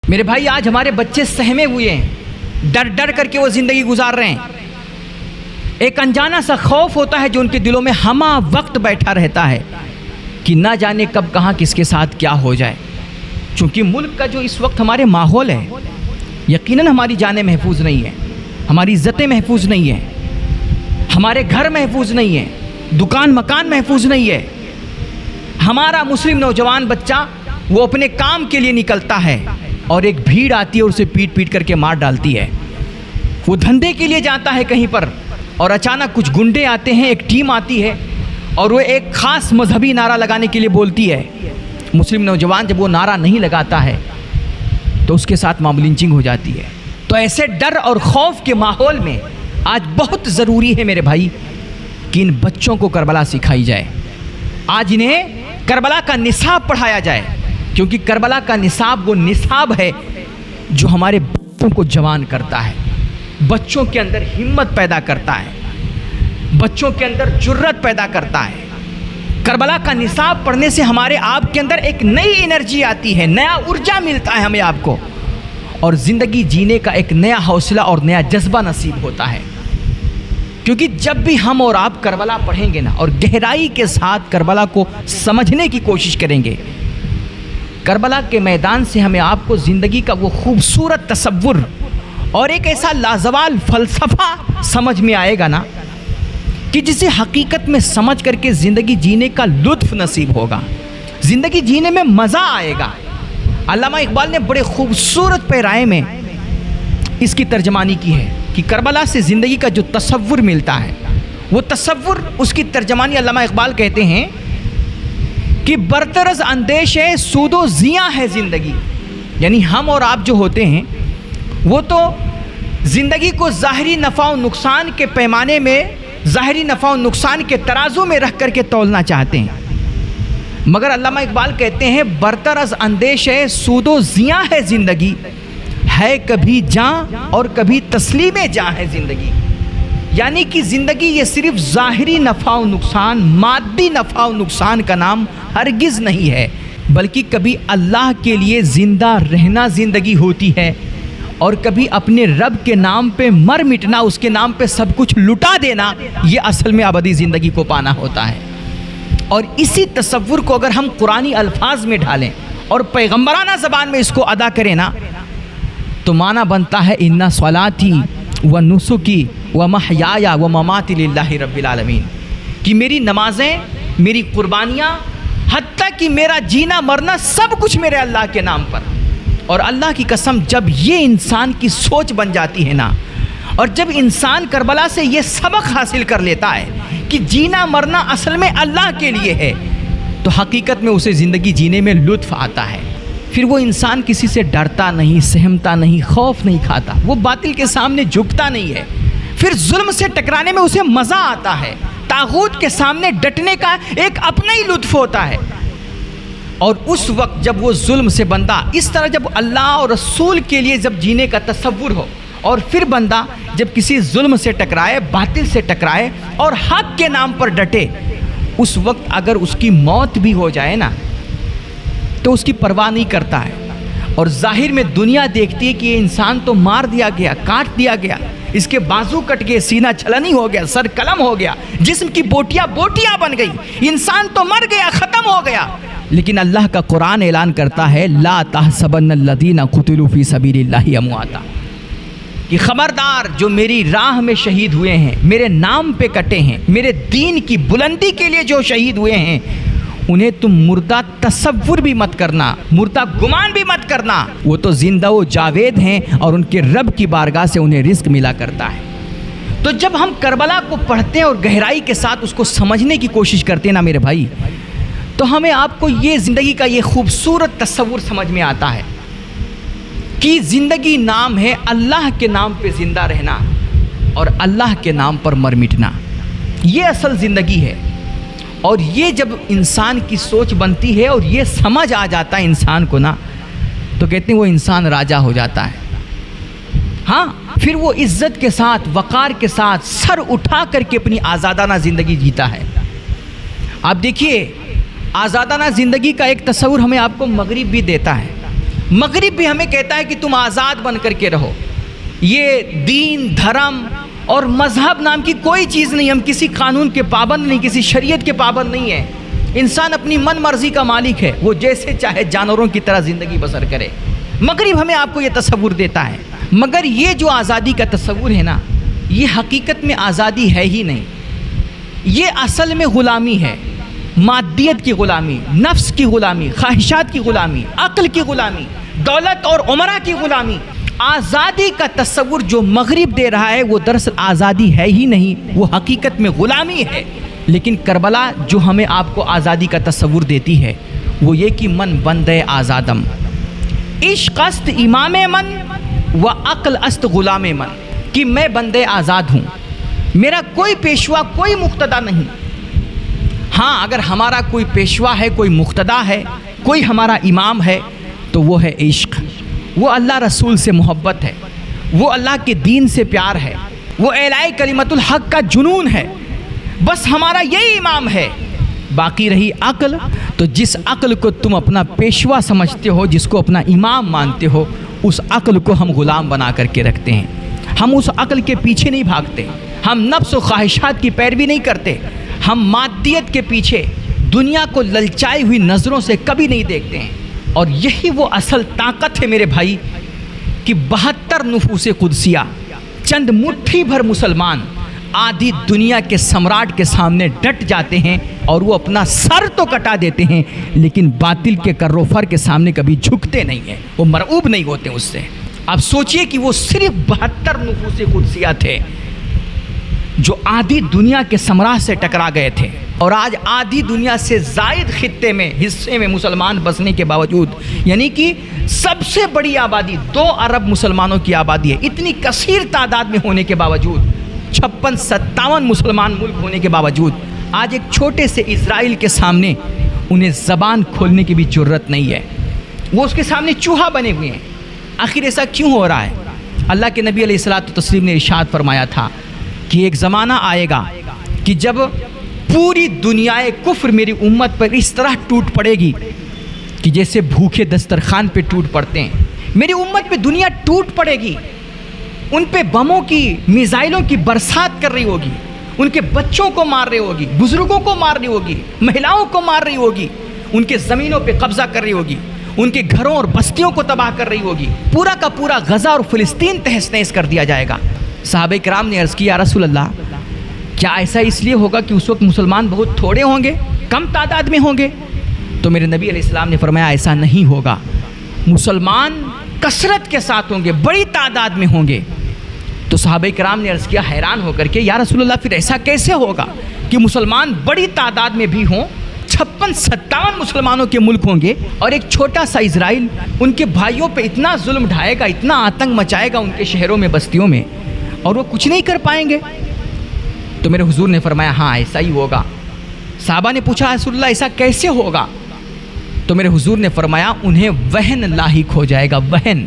میرے بھائی آج ہمارے بچے سہمے ہوئے ہیں، ڈر ڈر کر کے وہ زندگی گزار رہے ہیں۔ ایک انجانا سا خوف ہوتا ہے جو ان کے دلوں میں ہمہ وقت بیٹھا رہتا ہے کہ نہ جانے کب کہاں کس کے ساتھ کیا ہو جائے۔ چونکہ ملک کا جو اس وقت ہمارے ماحول ہے، یقیناً ہماری جانیں محفوظ نہیں ہیں، ہماری عزتیں محفوظ نہیں ہیں، ہمارے گھر محفوظ نہیں ہیں، دکان مکان محفوظ نہیں ہے۔ ہمارا مسلم نوجوان بچہ وہ اپنے کام کے لیے نکلتا ہے اور ایک بھیڑ آتی ہے اور اسے پیٹ پیٹ کر کے مار ڈالتی ہے۔ وہ دھندے کے لیے جاتا ہے کہیں پر اور اچانک کچھ گنڈے آتے ہیں، ایک ٹیم آتی ہے اور وہ ایک خاص مذہبی نعرہ لگانے کے لیے بولتی ہے۔ مسلم نوجوان جب وہ نعرہ نہیں لگاتا ہے تو اس کے ساتھ معمولی لنچنگ ہو جاتی ہے۔ تو ایسے ڈر اور خوف کے ماحول میں آج بہت ضروری ہے میرے بھائی کہ ان بچوں کو کربلا سکھائی جائے۔ آج انہیں کربلا کا نصاب پڑھایا جائے، کیونکہ کربلا کا نصاب وہ نصاب ہے جو ہمارے بچوں کو جوان کرتا ہے، بچوں کے اندر ہمت پیدا کرتا ہے، بچوں کے اندر جرت پیدا کرتا ہے۔ کربلا کا نصاب پڑھنے سے ہمارے آپ کے اندر ایک نئی انرجی آتی ہے، نیا ارجا ملتا ہے ہمیں آپ کو، اور زندگی جینے کا ایک نیا حوصلہ اور نیا جذبہ نصیب ہوتا ہے۔ کیونکہ جب بھی ہم اور آپ کربلا پڑھیں گے نا اور گہرائی کے ساتھ کربلا کو سمجھنے کی کوشش کریں گے، کربلا کے میدان سے ہمیں آپ کو زندگی کا وہ خوبصورت تصور اور ایک ایسا لازوال فلسفہ سمجھ میں آئے گا نا کہ جسے حقیقت میں سمجھ کر کے زندگی جینے کا لطف نصیب ہوگا، زندگی جینے میں مزہ آئے گا۔ علامہ اقبال نے بڑے خوبصورت پیرائے میں اس کی ترجمانی کی ہے کہ کربلا سے زندگی کا جو تصور ملتا ہے، وہ تصور، اس کی ترجمانی علامہ اقبال کہتے ہیں کہ برطرز اندیش ہے سود و زیاں ہے زندگی، یعنی ہم اور آپ جو ہوتے ہیں وہ تو زندگی کو ظاہری نفع و نقصان کے پیمانے میں، ظاہری نفع و نقصان کے ترازو میں رکھ کر کے تولنا چاہتے ہیں، مگر علامہ اقبال کہتے ہیں برطرز اندیش ہے سود و زیاں ہے زندگی، ہے کبھی جاں اور کبھی تسلیم جاں ہے زندگی۔ یعنی کہ زندگی یہ صرف ظاہری نفع و نقصان، مادی نفع و نقصان کا نام ہرگز نہیں ہے، بلکہ کبھی اللہ کے لیے زندہ رہنا زندگی ہوتی ہے، اور کبھی اپنے رب کے نام پہ مر مٹنا، اس کے نام پہ سب کچھ لٹا دینا، یہ اصل میں ابدی زندگی کو پانا ہوتا ہے۔ اور اسی تصور کو اگر ہم قرآنی الفاظ میں ڈھالیں اور پیغمبرانہ زبان میں اس کو ادا کریں نا، تو معنی بنتا ہے ان صلاتی و نسکی و محیایا و مماتی للہ رب العالمین، کہ میری نمازیں، میری قربانیاں، حتیٰ کہ میرا جینا مرنا سب کچھ میرے اللہ کے نام پر۔ اور اللہ کی قسم جب یہ انسان کی سوچ بن جاتی ہے نا، اور جب انسان کربلا سے یہ سبق حاصل کر لیتا ہے کہ جینا مرنا اصل میں اللہ کے لیے ہے، تو حقیقت میں اسے زندگی جینے میں لطف آتا ہے۔ پھر وہ انسان کسی سے ڈرتا نہیں، سہمتا نہیں، خوف نہیں کھاتا، وہ باطل کے سامنے جھکتا نہیں ہے، پھر ظلم سے ٹکرانے میں اسے مزہ آتا ہے، طاغوت کے سامنے ڈٹنے کا ایک اپنا ہی لطف ہوتا ہے۔ اور اس وقت جب وہ ظلم سے بندہ اس طرح جب اللہ اور رسول کے لیے جب جینے کا تصور ہو، اور پھر بندہ جب کسی ظلم سے ٹکرائے، باطل سے ٹکرائے اور حق کے نام پر ڈٹے، اس وقت اگر اس کی موت بھی ہو جائے نا تو اس کی پرواہ نہیں کرتا ہے، اور ظاہر میں دنیا دیکھتی ہے کہ یہ انسان تو مار دیا گیا، کاٹ دیا گیا، اس کے بازو کٹ گئے، سینہ چھلنی ہو گیا، سر قلم ہو گیا، جسم کی بوٹیاں بوٹیاں بن گئی، انسان تو مر گیا، ختم ہو گیا۔ لیکن اللہ کا قرآن اعلان کرتا ہے لا تحسبن الذین قتلوا فی سبیل اللہ امواتا، کہ خبردار جو میری راہ میں شہید ہوئے ہیں، میرے نام پہ کٹے ہیں، میرے دین کی بلندی کے لیے جو شہید ہوئے ہیں، انہیں تم مردہ تصور بھی مت کرنا، مردہ گمان بھی مت کرنا، وہ تو زندہ و جاوید ہیں اور ان کے رب کی بارگاہ سے انہیں رزق ملا کرتا ہے۔ تو جب ہم کربلا کو پڑھتے ہیں اور گہرائی کے ساتھ اس کو سمجھنے کی کوشش کرتے ہیں نا میرے بھائی، تو ہمیں آپ کو یہ زندگی کا یہ خوبصورت تصور سمجھ میں آتا ہے کہ زندگی نام ہے اللہ کے نام پہ زندہ رہنا اور اللہ کے نام پر مر مٹنا، یہ اصل زندگی ہے۔ اور یہ جب انسان کی سوچ بنتی ہے اور یہ سمجھ آ جاتا ہے انسان کو نا، تو کہتے ہیں وہ انسان راجا ہو جاتا ہے۔ ہاں، پھر وہ عزت کے ساتھ، وقار کے ساتھ سر اٹھا کر کے اپنی آزادانہ زندگی جیتا ہے۔ آپ دیکھیے، آزادانہ زندگی کا ایک تصور ہمیں آپ کو مغرب بھی دیتا ہے۔ مغرب بھی ہمیں کہتا ہے کہ تم آزاد بن کر کے رہو. یہ دین، دھرم اور مذہب نام کی کوئی چیز نہیں. ہم کسی قانون کے پابند نہیں، کسی شریعت کے پابند نہیں ہے. انسان اپنی من مرضی کا مالک ہے، وہ جیسے چاہے جانوروں کی طرح زندگی بسر کرے. مغرب ہمیں آپ کو یہ تصور دیتا ہے، مگر یہ جو آزادی کا تصور ہے نا، یہ حقیقت میں آزادی ہے ہی نہیں. یہ اصل میں غلامی ہے. مادیت کی غلامی، نفس کی غلامی، خواہشات کی غلامی، عقل کی غلامی، دولت اور عمرہ کی غلامی. آزادی کا تصور جو مغرب دے رہا ہے وہ دراصل آزادی ہے ہی نہیں، وہ حقیقت میں غلامی ہے. لیکن کربلا جو ہمیں آپ کو آزادی کا تصور دیتی ہے وہ یہ کہ من بندے آزادم، عشق است امام من و عقل است غلام من، کہ میں بندے آزاد ہوں، میرا کوئی پیشوا کوئی مقتدا نہیں. ہاں اگر ہمارا کوئی پیشوا ہے، کوئی مقتدا ہے، کوئی ہمارا امام ہے تو وہ ہے عشق. وہ اللہ رسول سے محبت ہے، وہ اللہ کے دین سے پیار ہے، وہ اعلاء کلمت الحق کا جنون ہے. بس ہمارا یہی امام ہے. باقی رہی عقل، تو جس عقل کو تم اپنا پیشوا سمجھتے ہو، جس کو اپنا امام مانتے ہو، اس عقل کو ہم غلام بنا کر کے رکھتے ہیں. ہم اس عقل کے پیچھے نہیں بھاگتے، ہم نفس و خواہشات کی پیروی نہیں کرتے، ہم مادیت کے پیچھے دنیا کو للچائی ہوئی نظروں سے کبھی نہیں دیکھتے ہیں. اور یہی وہ اصل طاقت ہے میرے بھائی کہ 72 نفوس قدسیہ، چند مٹھی بھر مسلمان آدھی دنیا کے سمراٹ کے سامنے ڈٹ جاتے ہیں اور وہ اپنا سر تو کٹا دیتے ہیں لیکن باطل کے کر و فر کے سامنے کبھی جھکتے نہیں ہیں، وہ مرعوب نہیں ہوتے اس سے. اب سوچئے کہ وہ صرف 72 نفوس قدسیہ تھے جو آدھی دنیا کے سمراٹ سے ٹکرا گئے تھے، اور آج آدھی دنیا سے زائد خطے میں، حصے میں مسلمان بسنے کے باوجود، یعنی کہ سب سے بڑی آبادی 2 ارب مسلمانوں کی آبادی ہے، اتنی کثیر تعداد میں ہونے کے باوجود، 56-57 مسلمان ملک ہونے کے باوجود، آج ایک چھوٹے سے اسرائیل کے سامنے انہیں زبان کھولنے کی بھی جرت نہیں ہے. وہ اس کے سامنے چوہا بنے ہوئے ہیں. آخر ایسا کیوں ہو رہا ہے؟ اللہ کے نبی علیہ الصلوۃ والتسلیم نے ارشاد فرمایا تھا کہ ایک زمانہ آئے گا کہ جب پوری دنیائے کفر میری امت پر اس طرح ٹوٹ پڑے گی کہ جیسے بھوکے دسترخوان پہ ٹوٹ پڑتے ہیں. میری امت پہ دنیا ٹوٹ پڑے گی، ان پہ بموں کی، میزائلوں کی برسات کر رہی ہوگی، ان کے بچوں کو مار رہی ہوگی، بزرگوں کو مار رہی ہوگی، مہلاؤں کو مار رہی ہوگی، ان کے زمینوں پہ قبضہ کر رہی ہوگی، ان کے گھروں اور بستیوں کو تباہ کر رہی ہوگی. پورا کا پورا غزہ اور فلسطین تہس نہس کر دیا جائے گا. صحابہ کرام نے عرض کیا یا رسول اللہ، کیا ایسا اس لیے ہوگا کہ اس وقت مسلمان بہت تھوڑے ہوں گے، کم تعداد میں ہوں گے؟ تو میرے نبی علیہ السلام نے فرمایا ایسا نہیں ہوگا، مسلمان کثرت کے ساتھ ہوں گے، بڑی تعداد میں ہوں گے. تو صحابہ کرام نے عرض کیا حیران ہو کر کہ یا رسول اللہ پھر ایسا کیسے ہوگا کہ مسلمان بڑی تعداد میں بھی ہوں، 56-57 مسلمانوں کے ملک ہوں گے اور ایک چھوٹا سا اسرائیل ان کے بھائیوں پہ اتنا ظلم ڈھائے گا، اتنا آتنک مچائے گا ان کے شہروں میں، بستیوں میں، اور وہ کچھ نہیں کر پائیں گے؟ تو میرے حضور نے فرمایا ہاں ایسا ہی ہوگا. صحابہ نے پوچھا رسول اللہ ایسا کیسے ہوگا؟ تو میرے حضور نے فرمایا انہیں وہن لاحق ہو جائے گا، وہن.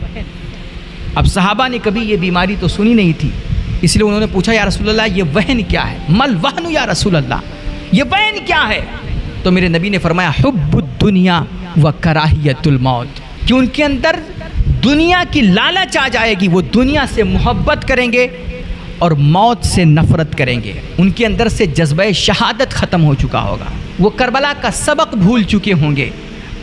اب صحابہ نے کبھی یہ بیماری تو سنی نہیں تھی، اس لیے انہوں نے پوچھا یا رسول اللہ یہ وہن کیا ہے؟ مل وہن یا رسول اللہ، یہ وہن کیا ہے؟ تو میرے نبی نے فرمایا حب الدنیا و کراہیت الموت، کہ ان کے اندر دنیا کی لالچ آ جائے گی، وہ دنیا سے محبت کریں گے اور موت سے نفرت کریں گے. ان کے اندر سے جذبہ شہادت ختم ہو چکا ہوگا، وہ کربلا کا سبق بھول چکے ہوں گے،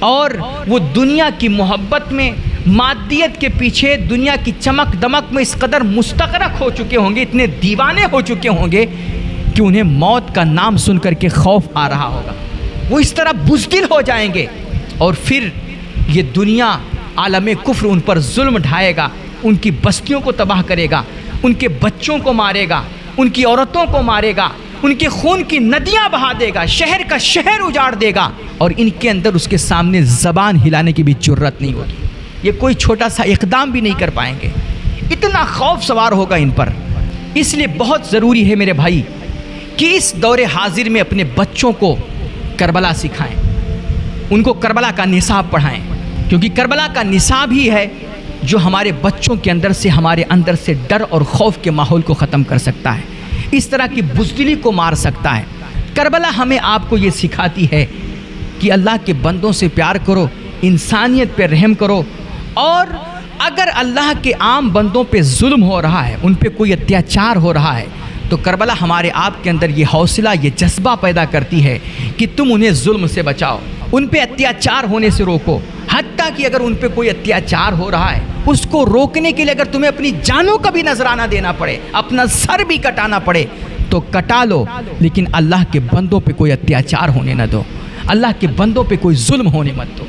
اور وہ دنیا کی محبت میں، مادیت کے پیچھے، دنیا کی چمک دمک میں اس قدر مستغرق ہو چکے ہوں گے، اتنے دیوانے ہو چکے ہوں گے کہ انہیں موت کا نام سن کر کے خوف آ رہا ہوگا. وہ اس طرح بزدل ہو جائیں گے اور پھر یہ دنیا، عالم کفر ان پر ظلم ڈھائے گا، ان کی بستیوں کو تباہ کرے گا، ان کے بچوں کو مارے گا، ان کی عورتوں کو مارے گا، ان کے خون کی ندیاں بہا دے گا، شہر کا شہر اجاڑ دے گا، اور ان کے اندر اس کے سامنے زبان ہلانے کی بھی جرت نہیں ہوگی. یہ کوئی چھوٹا سا اقدام بھی نہیں کر پائیں گے، اتنا خوف سوار ہوگا ان پر. اس لیے بہت ضروری ہے میرے بھائی کہ اس دور حاضر میں اپنے بچوں کو کربلا سکھائیں، ان کو کربلا کا نصاب پڑھائیں، کیونکہ کربلا کا نصاب ہی ہے جو ہمارے بچوں کے اندر سے، ہمارے اندر سے ڈر اور خوف کے ماحول کو ختم کر سکتا ہے، اس طرح کی بزدلی کو مار سکتا ہے. کربلا ہمیں آپ کو یہ سکھاتی ہے کہ اللہ کے بندوں سے پیار کرو، انسانیت پہ رحم کرو اور اگر اللہ کے عام بندوں پہ ظلم ہو رہا ہے، ان پہ کوئی اتیاچار ہو رہا ہے، تو کربلا ہمارے آپ کے اندر یہ حوصلہ، یہ جذبہ پیدا کرتی ہے کہ تم انہیں ظلم سے بچاؤ، ان پہ اتیاچار ہونے سے روکو۔ حتیٰ کہ اگر ان پہ کوئی اتیاچار ہو رہا ہے، اس کو روکنے کے لیے اگر تمہیں اپنی جانوں کا بھی نذرانہ دینا پڑے، اپنا سر بھی کٹانا پڑے تو کٹا لو، لیکن اللہ کے بندوں پہ کوئی اتیاچار ہونے نہ دو، اللہ کے بندوں پہ کوئی ظلم ہونے مت دو۔